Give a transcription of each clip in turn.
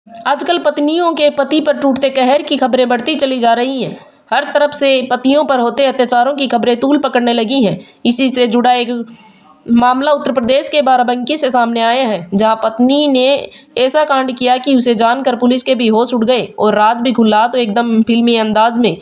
आजकल पत्नियों के पति पर टूटते कहर की खबरें बढ़ती चली जा रही हैं। हर तरफ से पतियों पर होते अत्याचारों की खबरें तूल पकड़ने लगी हैं। इसी से जुड़ा एक मामला उत्तर प्रदेश के बाराबंकी से सामने आया है, जहां पत्नी ने ऐसा कांड किया कि उसे जानकर पुलिस के भी होश उड़ गए और राज भी खुला तो एकदम फिल्मी अंदाज में।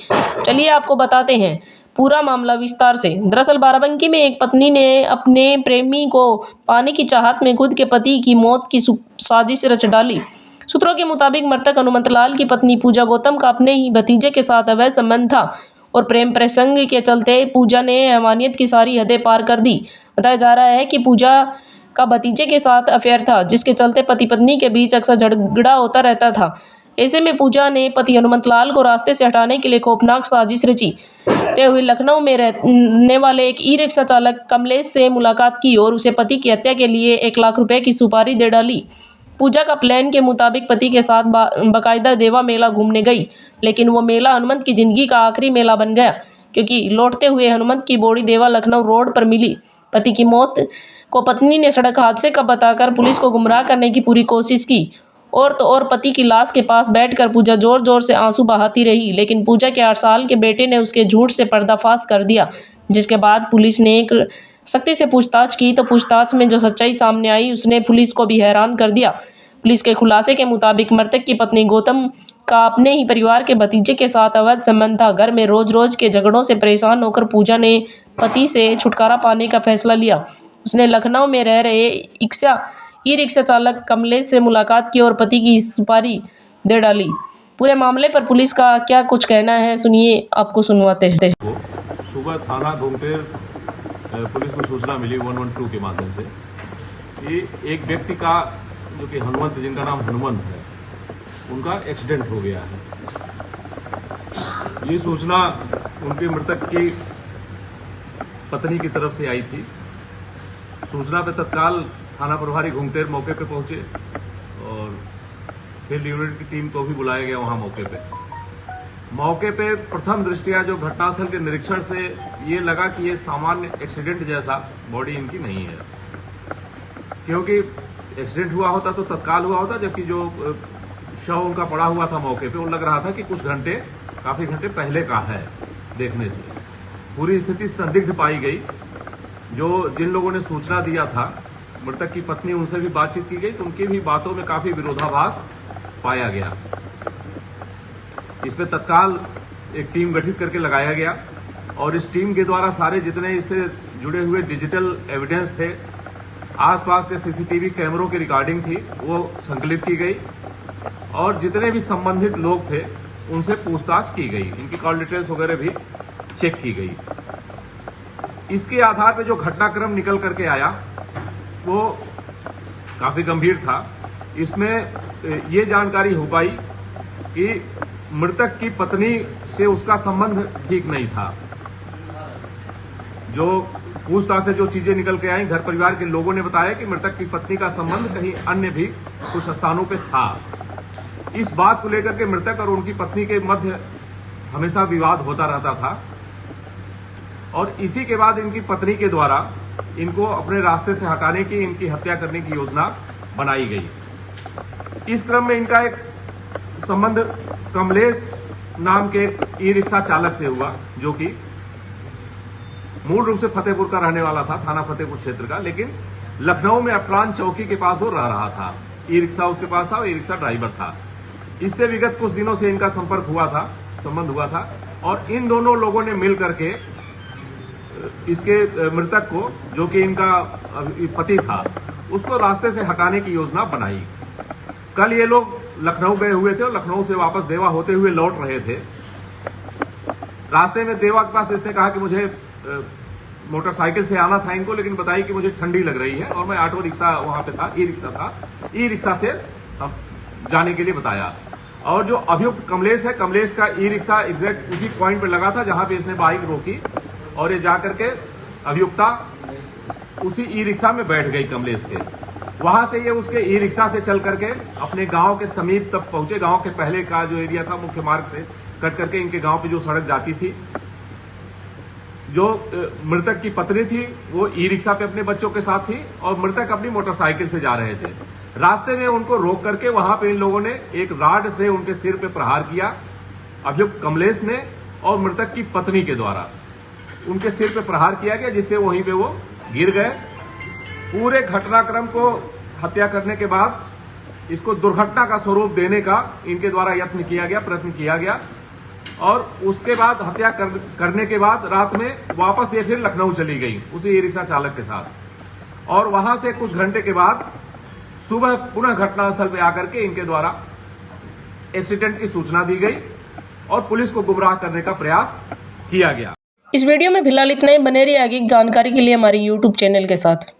चलिए आपको बताते हैं पूरा मामला विस्तार से। दरअसल बाराबंकी में एक पत्नी ने अपने प्रेमी को पाने की चाहत में खुद के पति की मौत की साजिश रच डाली। सूत्रों के मुताबिक मृतक हनुमंत लाल की पत्नी पूजा गौतम का अपने ही भतीजे के साथ अवैध संबंध था और प्रेम प्रसंग के चलते पूजा ने हैवानियत की सारी हदें पार कर दी। बताया जा रहा है कि पूजा का भतीजे के साथ अफेयर था, जिसके चलते पति पत्नी के बीच अक्सर झगड़ा होता रहता था। ऐसे में पूजा ने पति हनुमंत लाल को रास्ते से हटाने के लिए खौफनाक साजिश रची ते हुए लखनऊ में रहने वाले एक ई रिक्शा चालक कमलेश से मुलाकात की और उसे पति की हत्या के लिए 1 लाख रुपए की सुपारी दे डाली। पूजा का प्लान के मुताबिक पति के साथ बाकायदा देवा मेला घूमने गई, लेकिन वो मेला हनुमंत की जिंदगी का आखिरी मेला बन गया, क्योंकि लौटते हुए हनुमंत की बॉडी देवा लखनऊ रोड पर मिली। पति की मौत को पत्नी ने सड़क हादसे का बताकर पुलिस को गुमराह करने की पूरी कोशिश की और तो और पति की लाश के पास बैठकर पूजा जोर जोर से आंसू बहाती रही, लेकिन पूजा के 8 साल के बेटे ने उसके झूठ से पर्दाफाश कर दिया। जिसके बाद पुलिस ने एक सख्ती से पूछताछ की तो पूछताछ में जो सच्चाई सामने आई उसने पुलिस को भी हैरान कर दिया। पुलिस के खुलासे के मुताबिक मृतक की पत्नी गौतम का अपने ही परिवार के भतीजे के साथ अवैध संबंध था। घर में रोज रोज के झगड़ों से परेशान होकर पूजा ने पति से छुटकारा पाने का फैसला लिया। उसने लखनऊ में रह रहे ई रिक्शा चालक कमलेश से मुलाकात की और पति की सुपारी दे डाली। पूरे मामले पर पुलिस का क्या कुछ कहना है, सुनिए, आपको सुनवाते हैं। सुबह थाना घूमटेर पुलिस को सूचना मिली 112 के माध्यम से कि एक व्यक्ति का, जो कि हनुमंत, जिनका नाम हनुमंत है, उनका एक्सीडेंट हो गया है। ये सूचना उनके मृतक की पत्नी की तरफ से आई थी। सूचना पे तत्काल थाना प्रभारी घूमटेर मौके पे पहुंचे और फील्ड यूनिट की टीम को भी बुलाया गया वहां मौके पे प्रथम दृष्टया जो घटनास्थल के निरीक्षण से ये लगा कि ये सामान्य एक्सीडेंट जैसा बॉडी इनकी नहीं है, क्योंकि एक्सीडेंट हुआ होता तो तत्काल हुआ होता, जबकि जो शव उनका पड़ा हुआ था मौके पे, वो लग रहा था कि काफी घंटे पहले का है। देखने से पूरी स्थिति संदिग्ध पाई गई। जिन लोगों ने सूचना दिया था मृतक की पत्नी, उनसे भी बातचीत की गई तो उनकी भी बातों में काफी विरोधाभास पाया गया। इस पे तत्काल एक टीम गठित करके लगाया गया और इस टीम के द्वारा सारे जितने इससे जुड़े हुए डिजिटल एविडेंस थे, आसपास के सीसीटीवी कैमरों की रिकॉर्डिंग थी, वो संकलित की गई और जितने भी संबंधित लोग थे उनसे पूछताछ की गई। इनकी कॉल डिटेल्स वगैरह भी चेक की गई। इसके आधार पर जो घटनाक्रम निकल करके आया वो काफी गंभीर था। इसमें ये जानकारी हो पाई कि मृतक की पत्नी से उसका संबंध ठीक नहीं था। जो पूछताछ से जो चीजें निकल के आई, घर परिवार के लोगों ने बताया कि मृतक की पत्नी का संबंध कहीं अन्य भी कुछ स्थानों पे था। इस बात को लेकर के मृतक और उनकी पत्नी के मध्य हमेशा विवाद होता रहता था और इसी के बाद इनकी पत्नी के द्वारा इनको अपने रास्ते से हटाने की, इनकी हत्या करने की योजना बनाई गई। इस क्रम में इनका एक संबंध कमलेश नाम के ई रिक्शा चालक से हुआ, जो कि मूल रूप से फतेहपुर का रहने वाला था, थाना फतेहपुर क्षेत्र का, लेकिन लखनऊ में अपरान चौकी के पास वो रह रहा था। ई रिक्शा उसके पास था और ई रिक्शा ड्राइवर था। इससे विगत कुछ दिनों से इनका संबंध हुआ था और इन दोनों लोगों ने मिल करके इसके मृतक को, जो कि इनका पति था, उसको रास्ते से हटाने की योजना बनाई। कल ये लोग लखनऊ गए हुए थे और लखनऊ से वापस देवा होते हुए लौट रहे थे। रास्ते में देवा के पास इसने कहा कि मुझे मोटरसाइकिल से आना था इनको, लेकिन बताई कि मुझे ठंडी लग रही है और मैं ऑटो रिक्शा वहां पे था, ई रिक्शा था, ई रिक्शा से जाने के लिए बताया। और जो अभियुक्त कमलेश है, कमलेश का ई रिक्शा एग्जैक्ट उसी पॉइंट पे लगा था जहां पे इसने बाइक रोकी और ये जाकर के अभियुक्ता उसी ई रिक्शा में बैठ गई कमलेश के। वहां से ये उसके ई रिक्शा से चल करके अपने गांव के समीप तक पहुंचे। गांव के पहले का जो एरिया था, मुख्य मार्ग से कट करके इनके गांव पे जो सड़क जाती थी, जो मृतक की पत्नी थी वो ई रिक्शा पे अपने बच्चों के साथ थी और मृतक अपनी मोटरसाइकिल से जा रहे थे। रास्ते में उनको रोक करके वहां पे इन लोगों ने एक राड से उनके सिर पे प्रहार किया। अभियुक्त कमलेश ने और मृतक की पत्नी के द्वारा उनके सिर पे प्रहार किया गया, जिससे वहीं पे वो गिर गए। पूरे घटनाक्रम को हत्या करने के बाद इसको दुर्घटना का स्वरूप देने का इनके द्वारा प्रयत्न किया गया और उसके बाद हत्या करने के बाद रात में वापस ये फिर लखनऊ चली गई उसी ई रिक्शा चालक के साथ और वहां से कुछ घंटे के बाद सुबह पुनः घटनास्थल पे आकर के इनके द्वारा एक्सीडेंट की सूचना दी गई और पुलिस को गुमराह करने का प्रयास किया गया। इस वीडियो में फिलहाल इतना ही। बने रहिए आगे की जानकारी के लिए हमारे YouTube चैनल के साथ।